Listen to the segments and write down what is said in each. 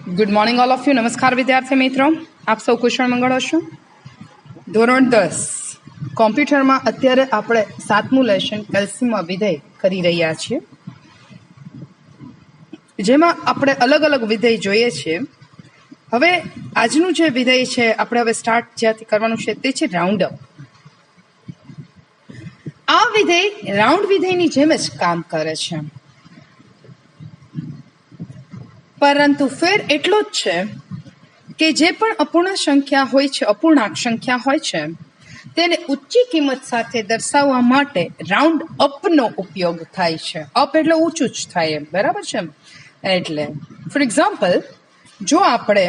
Good morning all of you. નમસ્કાર વિદ્યાર્થી મિત્રો, આપ સૌ કુશળ મંગળ હશો. ધોરણ 10 કોમ્પ્યુટરમાં અત્યારે આપણે 7મું લેશન કેલ્સીમાં વિધેય કરી રહ્યા છીએ, જેમાં આપણે અલગ અલગ વિધેય જોઈએ છીએ. હવે આજનું જે વિધેય છે આપણે હવે સ્ટાર્ટ જ્યાંથી કરવાનું છે તે છે રાઉન્ડ અપ. આ વિધેય રાઉન્ડ વિધેયની જેમ જ કામ કરે છે, પરંતુ ફેર એટલો જ છે કે જે પણ અપૂર્ણાંક સંખ્યા હોય છે, અપૂર્ણાંક સંખ્યા હોય છે, તેને ઊંચી કિંમત સાથે દર્શાવવા માટે રાઉન્ડ અપનો ઉપયોગ થાય છે. અપ એટલે ઊંચું જ થાય, એમ બરાબર છે. એટલે ફોર એક્ઝામ્પલ, જો આપણે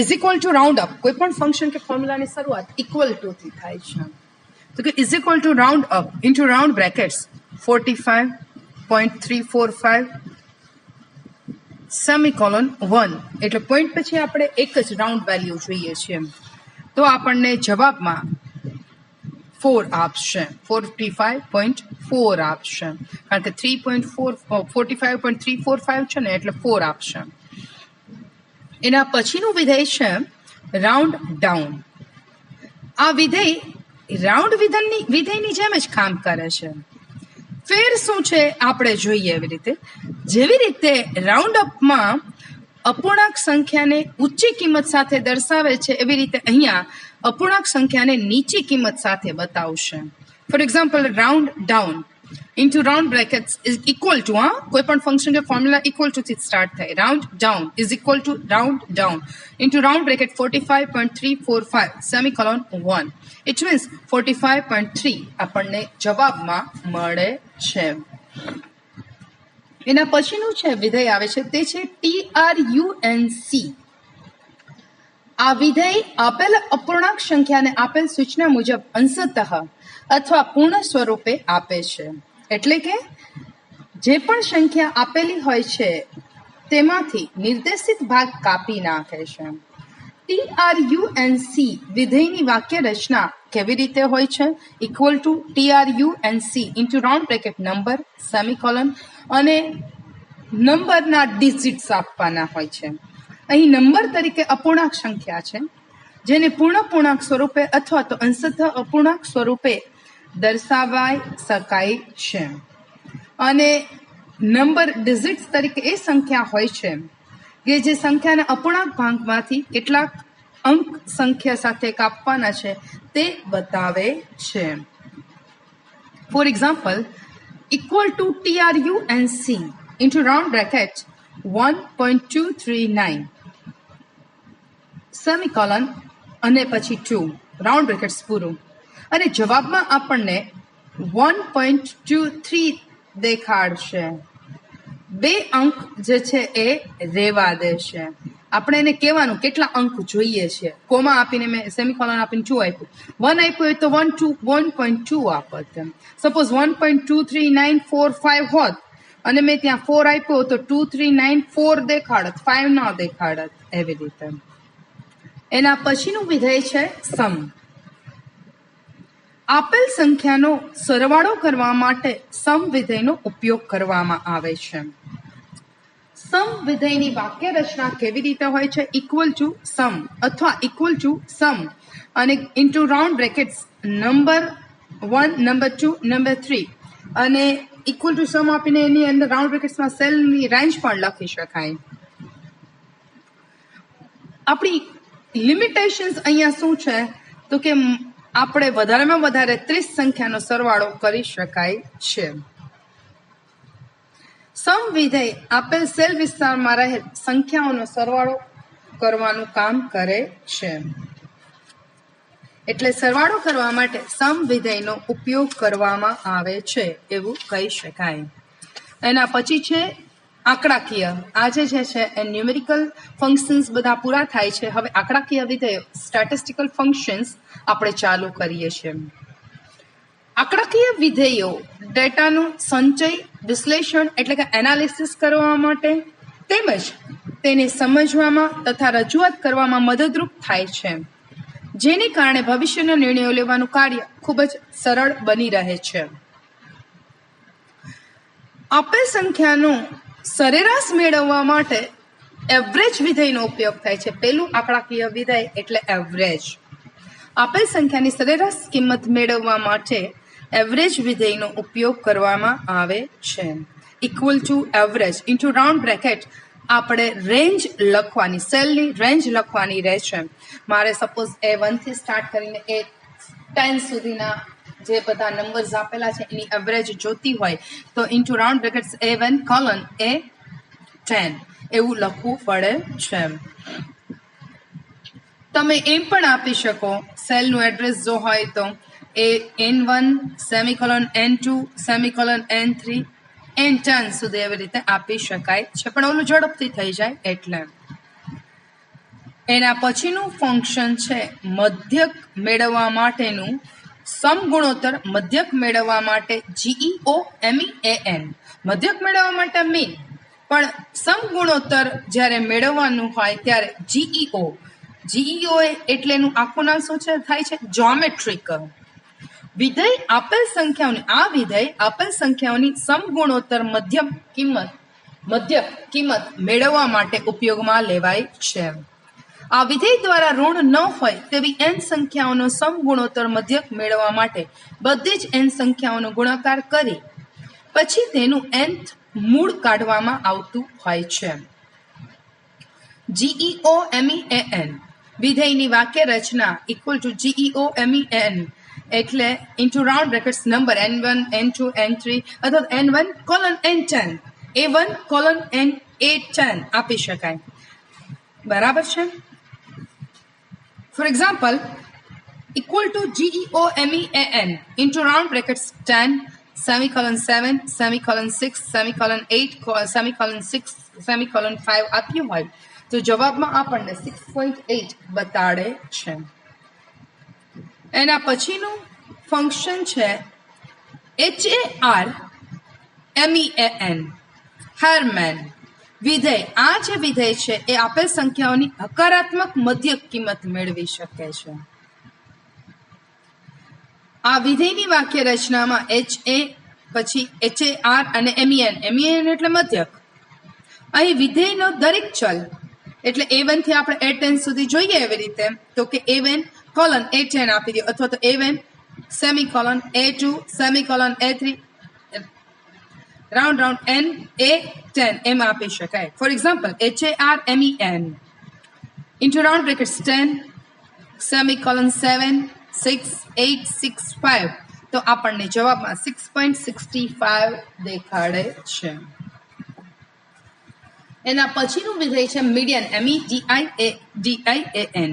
is equal to round up, કોઈ પણ ફંક્શન કે ફોર્મ્યુલાની શરૂઆત ઇક્વલ ટુ થી થાય છે, તો કે is equal to round up into round brackets 45.345 semicolon 1, એટલે પોઈન્ટ પછી આપણે એક જ રાઉન્ડ વેલ્યુ જોઈએ છીએ, તો આપણને જવાબમાં 4 આપશે, 45.4 આપશે, કારણ કે 45.345 છે ને, એટલે 4 આપશે. એના પછીનું વિધેય છે રાઉન્ડ ડાઉન. આ વિધેય રાઉન્ડ વિધેયની જેમ જ કામ કરે છે. ફેર શું છે આપણે જોઈએ. એવી રીતે જેવી રીતે રાઉન્ડ અપમાં અપૂર્ણાંક સંખ્યાને ઊંચી કિંમત સાથે દર્શાવે છે, એવી રીતે અહીંયા અપૂર્ણાંક સંખ્યાને નીચી કિંમત સાથે બતાવશે. For example, round down into round brackets is equal to, કોઈ પણ ફંક્શન કે ફોર્મ્યુલા ઇક્વલ ટુ થી સ્ટાર્ટ થાય. Round down is equal to round down into round bracket 45.345 semicolon 1. It means 45.3 આપણને જવાબમાં મળે છે. એના પછીનું છે વિધેય આવે છે તે છે TRUNC. આ વિધેય આપેલ અપૂર્ણાંક સંખ્યાને આપેલ સૂચના મુજબ અંશતઃ અથવા પૂર્ણ સ્વરૂપે આપે છે. એટલે કે જે પણ સંખ્યા આપેલી હોય છે તેમાંથી નિર્દેશિત ભાગ કાપી નાખે છે. TRUNC વિધેયની વાક્ય રચના કેવી રીતે હોય છે? Equal two TRUNC into round bracket number semicolon, અને નંબરના ડિજિટ્સ આપવાના હોય છે. અહીં નંબર તરીકે અપૂર્ણાંક સંખ્યા છે, જેને પૂર્ણ પૂર્ણાંક સ્વરૂપે અથવા તો અંશતઃ અપૂર્ણાંક સ્વરૂપે દર્શાવાઈ શકાય છે. અને નંબર ડિજિટ્સ તરીકે એ સંખ્યા હોય છે કે જે સંખ્યાના અપૂર્ણાંક ભાગમાંથી કેટલાક અંક સંખ્યા સાથે કાપવાના છે તે બતાવે છે. For example, equal two TRUNC into round bracket 1.239 semicolon અને પછી 2 રાઉન્ડ બ્રેકેટ્સ પૂરું, અને જવાબમાં આપણને 1.23 દેખાડશે. 2 અંક જે છે એ રેવા દેશે. આપણે એને કહેવાનું કેટલા અંક જોઈએ છે. કોમા આપીને મેં સેમિકોલન આપીને 2 આપ્યું, 1 આપ્યું હોય તો 1.2 આપત. સપોઝ 1.23945 હોત અને મેં ત્યાં 4 આપ્યો તો 2394 દેખાડત, 5 ના દેખાડત. એવી રીતે. એના પછીનું વિધેય છે સમ. આપેલ સંખ્યાનો સરવાળો કરવા માટે સમ વિધેયનો ઉપયોગ કરવામાં આવે છે. સમ વિધેયની વાક્ય રચના કેવી રીતે હોય છે? ઇક્વલ ટુ સમ અથવા ઇક્વલ ટુ સમ અને into round brackets number 1, number 2, number 3, અને ઇક્વલ ટુ સમ આપીને એની અંદર રાઉન્ડ બ્રેકેટ્સમાં સેલની રેન્જ પણ લખી શકાય. આપણી લિમિટેશન્સ અહીંયા શું છે તો કે આપણે વધારેમાં વધારે 30 સંખ્યાનો સરવાળો કરી શકાય છે. સમ વિધેય આપેલ સેલ વિસ્તારમાં રહેલ સંખ્યાઓનો સરવાળો કરવાનું કામ કરે છે. એટલે સરવાળો કરવા માટે સમ વિધેયનો ઉપયોગ કરવામાં આવે છે એવું કહી શકાય. એના પછી છે આંકડાકીય. આજે જે છે એ ન્યુમેરિકલ ફંક્શન્સ બધા પૂરા થાય છે. હવે આંકડાકીય વિધેયો, સ્ટેટિસ્ટિકલ ફંક્શન્સ આપણે ચાલુ કરીએ છીએ. આંકડાકીય વિધેયો ડેટાનું સંચય, વિશ્લેષણ એટલે કે એનાલિસિસ કરવા માટે તેમજ તેને સમજવામાં તથા રજૂઆત કરવામાં મદદરૂપ થાય છે, જેને કારણે ભવિષ્યના નિર્ણયો લેવાનું કાર્ય ખૂબ જ સરળ બની રહે છે. આપેલ સંખ્યાનો સરેરાશ મેળવવા માટે એવરેજ વિધેયનો ઉપયોગ થાય છે. પેલું આંકડાકીય વિધેય એટલે એવરેજ. આપેલ સંખ્યાની સરેરાશ કિંમત મેળવવા માટે એવરેજ વિધેયનો ઉપયોગ કરવામાં આવે છે. Equal two average into round bracket આપણે રેન્જ લખવાની, સેલની રેન્જ લખવાની રહેશે. મારે સપોઝ A1 થી સ્ટાર્ટ કરીને A10 સુધીના જે બધા નંબર્સ આપેલા છે એની એવરેજ જોતી હોય તો into round brackets A1 colon A10 એવું લખવું પડે છે. તમે એમ પણ આપી શકો, સેલનું એડ્રેસ જો હોય તો N1 semicolon N2 semicolon N3 N10 સુધી એવી રીતે આપી શકાય છે, પણ ઓલું ઝડપથી થઈ જાય એટલે. એના પછીનું ફંક્શન છે મધ્યક મેળવવા માટેનું સમગુણોત્તર. મધ્યક મેળવવા માટે GEOMEAN, મધ્યક મેળવવા માટે મીન, પણ સમગુણોત્તર જ્યારે મેળવવાનું હોય ત્યારે GEO એટલે એનું આખું નામ શું થાય છે? જ્યોમેટ્રિક. વિધેય આપેલ સંખ્યાઓની, આ વિધેય આપેલ સંખ્યાઓની સમગુણોત્તર મધ્યક કિંમત મેળવવા માટે ઉપયોગમાં લેવાય છે. આ વિધેય દ્વારા ઋણ ન હોય તેવી n સંખ્યાઓનો સમગુણોત્તર મધ્યક મેળવવા માટે બધી જ n સંખ્યાઓનો ગુણાકાર કરી પછી તેનું nth મૂળ કાઢવામાં આવતું હોય છે. GEOMEAN વિધેયની વાક્ય રચના ઇક્વલ ટુ GEOMEAN એટલે into round brackets number N1 N2 N3 અથવા N1 colon N10 A1 colon A10 આપી શકાય. બરાબર છે. For example equal two GEOMEAN into round brackets 10 semicolon 7 semicolon 6 semicolon 8 semicolon 6 semicolon 5 આપ્યું હોય તો જવાબમાં આપણને 6.8 બતાડે છે. એના પછીનું ફંક્શન છે HARMEAN, હેરમેન વિધેય. આ જે વિધેય છે એ આપેલ સંખ્યાઓની હકારાત્મક મધ્યક કિંમત મેળવી શકે છે. આ વિધેયની વાક્ય રચનામાં પછી HAR અને MEAN એટલે મધ્યક. અહીં વિધેયનો દરેક ચલ એટલે A1 થી આપણે A10 સુધી જોઈએ એવી રીતે તો કે A1 કોલન A10 આપી દો અથવા તો A1 semicolon A2 semicolon A3 round N A10 એમ આપી શકાય. For example HARMEN into round brackets 10 semicolon 7 6 8 6 5 તો આપણને જવાબમાં 6.65 દેખાડે છે. એના પછીનું વિધેય છે મીડિયન, MEDIAN.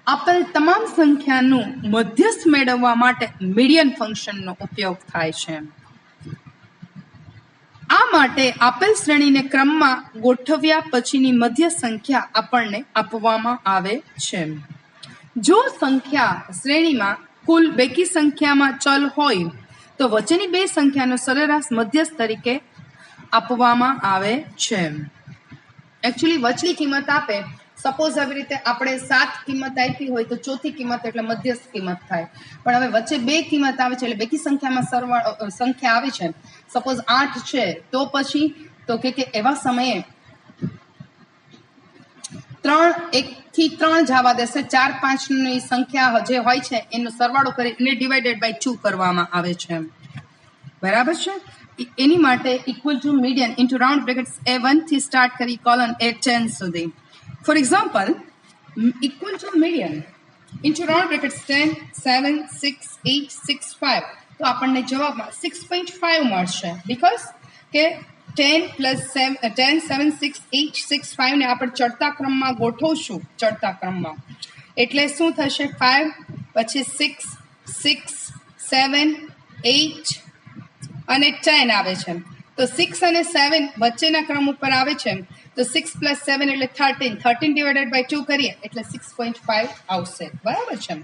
આપેલ તમામ સંખ્યાનું મધ્યસ્થ મેળવવા માટે મીડિયન ફંક્શનનો ઉપયોગ થાય છે. આ માટે આપેલ શ્રેણીને ક્રમમાં ગોઠવ્યા પછીની મધ્ય સંખ્યા આપણને આપવામાં આવે છે. જો સંખ્યા શ્રેણીમાં કુલ બેકી સંખ્યામાં ચલ હોય તો વચ્ચેની બે સંખ્યાનો સરેરાશ મધ્યસ્થ તરીકે આપવામાં આવે છે. એકચ્યુઅલી વચલી કિંમત આપે, સપોઝ આવી રીતે આપણે 7 કિંમત આપી હોય તો ચોથી કિંમત એટલે મધ્યસ્થ કિંમત થાય. પણ હવે વચ્ચે બે કિંમત આવે છે એટલે બેકી સંખ્યામાં સંખ્યા આવી છે, સપોઝ 8 છે તો પછી તો કે એવા સમયે 1 થી 3 જવા દેશે. 4 5 ની સંખ્યા જે હોય છે એનો સરવાળો કરી એને ડિવાઇડેડ બાય 2 કરવામાં આવે છે. બરાબર છે. એની માટે equal to median into round brackets A1 થી સ્ટાર્ટ કરી કોલન A10 સુધી. Four example equal two median into round brackets 10 7 6 8 6 5 તો આપણને જવાબમાં 6.5 મળશે. બીકોઝ કે 10 7 6 8 6 5 ને આપણે ચડતા ક્રમમાં ગોઠવશું. ચડતા ક્રમમાં એટલે શું થશે? 5 પછી 6 6 7 8 અને 10 આવે છે. તો 6 અને 7 વચ્ચેના ક્રમ ઉપર આવે છે તો 6 + 7 એટલે 13 ડિવાઇડેડ બાય 2 કરીએ એટલે 6.5 આવશે. બરાબર છે.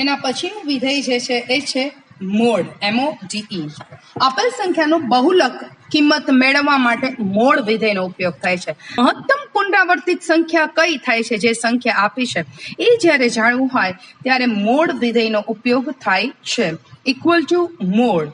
એના પછીનું વિધેય જે છે એ છે મોડ, MODE. આપેલ સંખ્યાનો બહુલક કિંમત મેળવવા માટે મોડ વિધેયનો ઉપયોગ થાય છે. મહત્તમ પુનરાવર્તિત સંખ્યા કઈ થાય છે જે સંખ્યા આપી છે એ જ્યારે જાણવું હોય ત્યારે મોડ વિધેયનો ઉપયોગ થાય છે. Equal two mode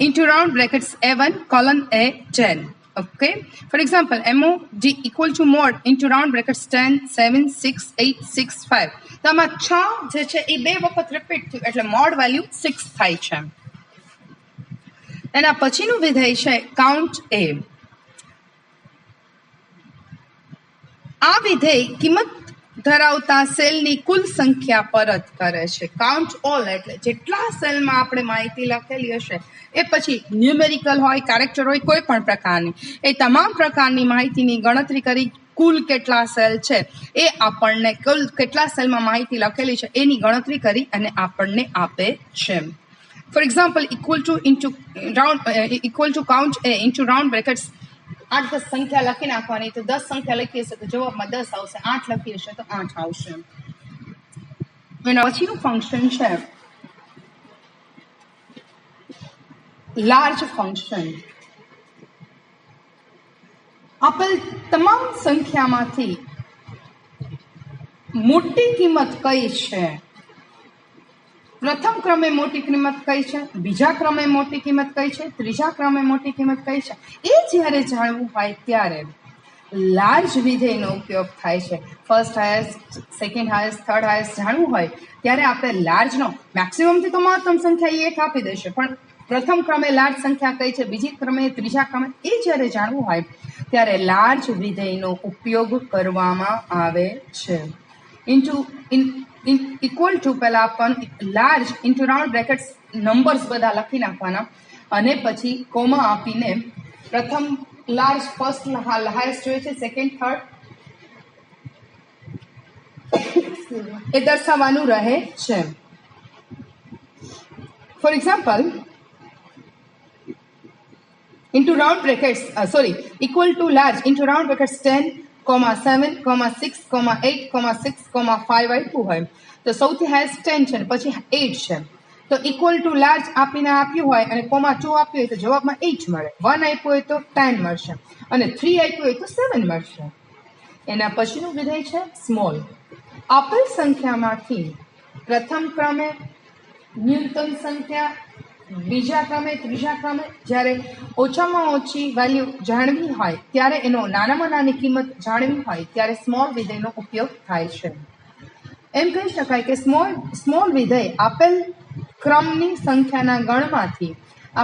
into round brackets A1 colon A10 Okay, for example, MOD equal to mod into round brackets 10, 7, 6, 8, 6, 5. તો આમાં 6 જે છે એ 2 વખત રિપીટ થયું એટલે મોડ વેલ્યુ 6 થાય છે. એના પછીનું વિધેય છે કાઉન્ટ એ. આ વિધેય કિંમત ધરાવતા સેલની કુલ સંખ્યા પરત કરે છે. કાઉન્ટ ઓલ એટલે જેટલા સેલમાં આપણે માહિતી લખેલી હશે એ પછી ન્યુમેરિકલ હોય, કેરેક્ટર હોય, કોઈ પણ પ્રકારની એ તમામ પ્રકારની માહિતીની ગણતરી કરી કુલ કેટલા સેલ છે એ આપણને કુલ કેટલા સેલમાં માહિતી લખેલી છે એની ગણતરી કરી અને આપણને આપે છે. For example, equal two count A into round brackets 8-10 સંખ્યા લખી નાખવાની. તો 10 સંખ્યા લખી હશે તો જવાબમાં 10 આવશે, 8 લખી હશે તો 8 આવશે. એના પછીનું ફંક્શન છે લાર્જ ફંક્શન. આપેલ તમામ સંખ્યામાંથી મોટી કિંમત કઈ છે? પ્રથમ ક્રમે મોટી કિંમત કઈ છે, બીજા ક્રમે મોટી કિંમત કઈ છે, ત્રીજા ક્રમે મોટી કિંમત કઈ છે, એ જ્યારે જાણવું હોય ત્યારે લાર્જ વિધેયનો ઉપયોગ થાય છે. First highest, second highest, third highest જાણવું હોય ત્યારે આપણે લાર્જનો મેક્સિમમથી તો મહત્તમ સંખ્યા એક આપી દેશે, પણ પ્રથમ ક્રમે લાર્જ સંખ્યા કઈ છે, બીજી ક્રમે, ત્રીજા ક્રમે એ જ્યારે જાણવું હોય ત્યારે લાર્જ વિધેયનો ઉપયોગ કરવામાં આવે છે. ઇક્વલ ટુ પહેલા આપવાનું large into round brackets numbers બધા લખી નાખવાના અને પછી કોમા આપીને પ્રથમ લાર્જ ફર્સ્ટ હાઈએસ્ટ જોઈએ છે, સેકન્ડ થર્ડ એ દર્શાવવાનું રહે છે. For example, into round brackets equal to large into round brackets 10, 7, 6, 8, 6, 5 આપ્યું હોય તો સૌથી હાઈએસ્ટ 10 છે પછી 8 છે. તો ઇક્વલ ટુ લાર્જ આપીને આપ્યું હોય અને કોમા 2 આપ્યું હોય તો જવાબમાં 8 મળે, 1 આપ્યું હોય તો 10 મળશે અને 3 આપ્યું હોય તો 7 મળશે. એના પછીનું વિધેય છે સ્મોલ. આપેલ સંખ્યામાંથી પ્રથમ ક્રમે ન્યૂનતમ સંખ્યા, બીજા ક્રમે, ત્રીજા ક્રમે જ્યારે ઓછામાં ઓછી વેલ્યુ જાણવી હોય ત્યારે એનો નાનામાં નાની કિંમત જાણવી હોય ત્યારે સ્મોલ વિધેયનો ઉપયોગ થાય છે. એમ કહી શકાય કે સ્મોલ વિધેય આપેલ ક્રમની સંખ્યાના ગણમાંથી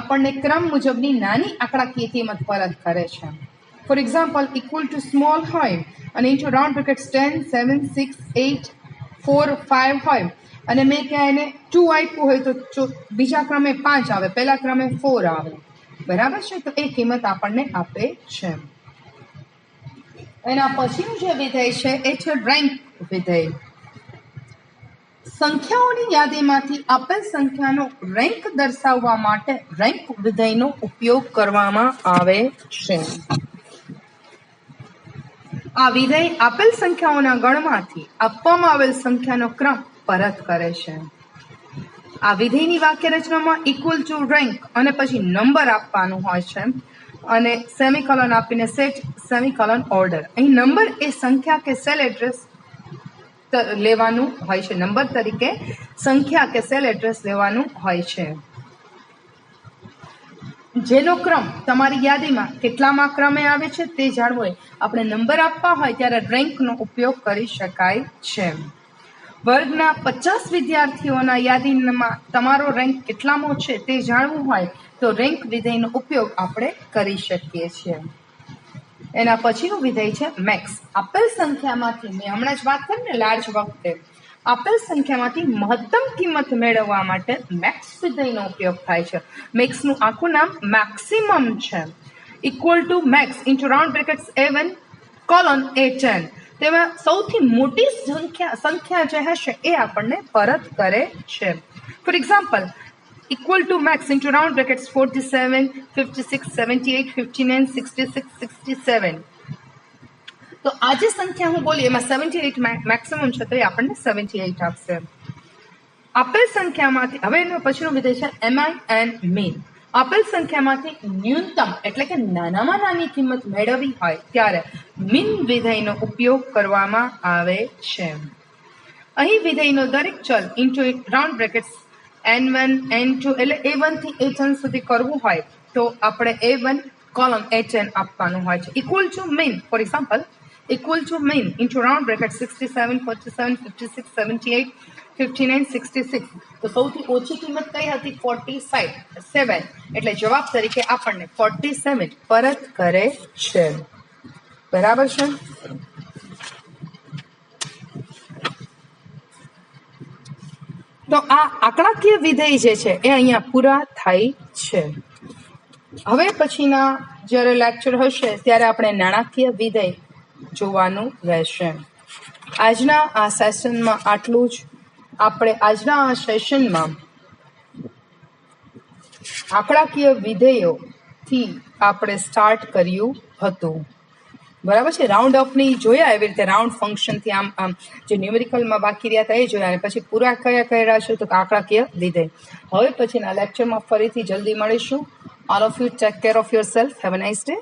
આપણને ક્રમ મુજબની નાની આંકડાકીય કિંમત પરત કરે છે. For example, equal two small હોય અને ઇન્ટુ રાઉન્ડ બ્રેકેટ્સ 10, 7, 6, 8, 4, 5 હોય અને મેં ક્યાં એને 2 આપ્યું હોય તો બીજા ક્રમે 5 આવે, પહેલા ક્રમે 4 આવે, બરાબર છે? તો એ કિંમત આપણને આપે છે. એના પછીનું જે વિધેય છે એ છે રેન્ક વિધેય. સંખ્યાઓની યાદીમાંથી આપેલ સંખ્યાનો રેન્ક દર્શાવવા માટે રેન્ક વિધેયનો ઉપયોગ કરવામાં આવે છે. આ વિધેય આપેલ સંખ્યાઓના ગણમાંથી આપવામાં આવેલ સંખ્યાનો ક્રમ પરત કરે છે. આ વિધેયની વાક્ય રચનામાં ઇક્વલ ટુ રેન્ક અને પછી નંબર આપવાનું હોય છે અને સેમિકોલન આપીને સેટ સેમિકોલન ઓર્ડર. અહીં નંબર એ સંખ્યા કે સેલ એડ્રેસ લેવાનું હોય છે, નંબર તરીકે સંખ્યા કે સેલ એડ્રેસ લેવાનું હોય છે. જેનો ક્રમ તમારી યાદીમાં કેટલામાં ક્રમે આવે છે તે જાણવું હોય આપણે નંબર આપવા હોય ત્યારે રેન્કનો ઉપયોગ કરી શકાય છે. વર્ગના 50 વિદ્યાર્થીઓના યાદીમાં તમારો રેન્ક કેટલામો છે તે જાણવું હોય તો રેન્ક વિધેયનો ઉપયોગ આપણે કરી શકીએ છીએ. એના પછીનું વિધેય છે મેક્સ. આપેલ સંખ્યામાંથી મેં હમણાં જ વાત કરી ને લાર્જ વખતે આપેલ સંખ્યામાંથી મહત્તમ કિંમત મેળવવા માટે મેક્સ વિધેયનો ઉપયોગ થાય છે. મેક્સનું આખું નામ મેક્સિમમ છે. Equal to max into round brackets A1 colon A10. તેમાં સૌથી મોટી સંખ્યા જે હશે એ આપણને પરત કરે છે. For example, equal to max into round brackets 47, 56, 78, 59, 66, 67. તો આ જે સંખ્યા હું બોલી એમાં 78 મેક્સિમમ છે તો એ આપણને 78 આપશે. આપેલ સંખ્યામાંથી હવે એનો પછીનો વિધેય છે એમઆઈ એન્ડ મીન. આપેલ સંખ્યામાંથી ન્યૂનતમ એટલે કે નાનામાં નાની કિંમત મેળવવી હોય ત્યારે મીન વિધેયનો ઉપયોગ કરવામાં આવે છે. અહીં વિધેયનો દરેક ચલ into round brackets N1, N2 એટલે A1 થી A10 સુધી કરવું હોય તો આપણે A1 કોલમ HN આપવાનું હોય છે. Equal two mean, four example, equal two mean into round bracket 67, 47, 56, 78, 59, 66. તો સૌથી ઓછી કિંમત કઈ હતી? 47. એટલે જવાબ તરીકે આપણને 47 પરત કરે છે. બરાબર છે? તો આ આંકડાકીય વિધેય જે છે એ અહીંયા પૂરા થાય છે. હવે પછીના જ્યારે લેક્ચર હશે ત્યારે આપણે નાણાકીય વિધેય જોવાનું રહેશે. આજના આ સેશનમાં આટલું જ. આપણે આજના આ સેશનમાં આંકડાકીય વિધેયોથી આપણે સ્ટાર્ટ કર્યું હતું. બરાબર છે? રાઉન્ડ ઓફની જોયા, એવી રીતે રાઉન્ડ ફંક્શનથી આમ જે ન્યુમેરિકલમાં બાકી રહ્યા હતા એ જોયા, અને પછી પૂરા કયા કર્યા છે તો આંકડાકીય વિધેય. હવે પછીના લેક્ચરમાં ફરીથી જલ્દી મળીશું. All of you take care of your self. Have a nice day.